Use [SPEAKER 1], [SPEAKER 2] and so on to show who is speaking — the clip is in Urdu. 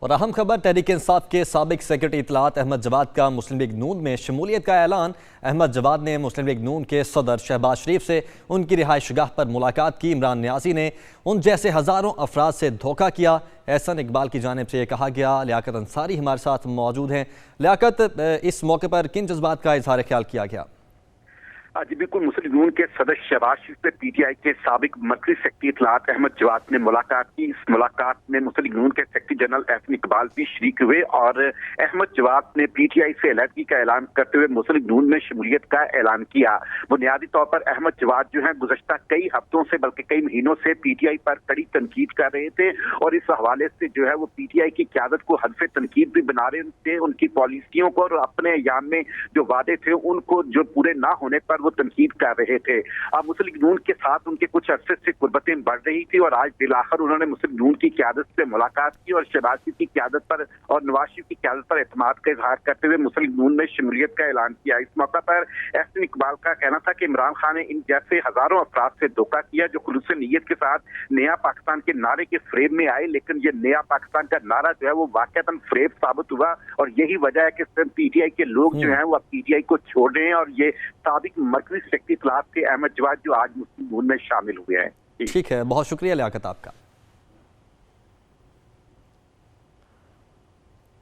[SPEAKER 1] اور اہم خبر، تحریک انصاف کے سابق سیکرٹری اطلاعات احمد جواد کا مسلم لیگ نون میں شمولیت کا اعلان۔ احمد جواد نے مسلم لیگ نون کے صدر شہباز شریف سے ان کی رہائش گاہ پر ملاقات کی۔ عمران نیازی نے ان جیسے ہزاروں افراد سے دھوکہ کیا، احسن اقبال کی جانب سے یہ کہا گیا۔ لیاقت انصاری ہمارے ساتھ موجود ہیں۔ لیاقت، اس موقع پر کن جذبات کا اظہار خیال کیا گیا؟
[SPEAKER 2] جی بالکل، مسلم نون کے صدر شہباز شریف سے پی ٹی آئی کے سابق مرکزی سیکرٹری اطلاعات احمد جواد نے ملاقات کی۔ اس ملاقات میں مسلم نون کے سیکرٹری جنرل احسن اقبال بھی شریک ہوئے اور احمد جواد نے پی ٹی آئی سے علیحدگی کا اعلان کرتے ہوئے مسلم نون میں شمولیت کا اعلان کیا۔ بنیادی طور پر احمد جواد جو ہیں گزشتہ کئی ہفتوں سے بلکہ کئی مہینوں سے پی ٹی آئی پر کڑی تنقید کر رہے تھے اور اس حوالے سے جو ہے وہ پی ٹی آئی کی قیادت کو حلف تنقید بھی بنا رہے تھے، ان کی پالیسیوں کو اور اپنے ایام میں جو وعدے تھے ان کو جو پورے نہ ہونے پر وہ تنقید کر رہے تھے۔ اب مسلم نون کے ساتھ ان کے کچھ عرصے سے قربتیں بڑھ رہی تھی اور آج بالآخر انہوں نے مسلم نون کی قیادت سے ملاقات کی اور شہباز شریف کی قیادت پر اور نواز شریف کی قیادت پر اعتماد کا اظہار کرتے ہوئے مسلم نون میں شمولیت کا اعلان کیا۔ اس موقع پر احسن اقبال کا کہنا تھا کہ عمران خان نے ان جیسے ہزاروں افراد سے دھوکہ کیا جو خلوص نیت کے ساتھ نیا پاکستان کے نعرے کے فریب میں آئے، لیکن یہ نیا پاکستان کا نعرہ جو ہے وہ واقعتاً فریب ثابت ہوا اور یہی وجہ ہے کہ پی ٹی آئی کے لوگ جو ہیں وہ اب پی ٹی آئی کو چھوڑ رہے ہیں اور یہ سابق مرکزی سیکرٹری اطلاعات کے احمد جواد جو آج مسلم نون میں شامل ہوئے ہیں۔
[SPEAKER 1] ٹھیک ہے، بہت شکریہ لیاقت آپ کا۔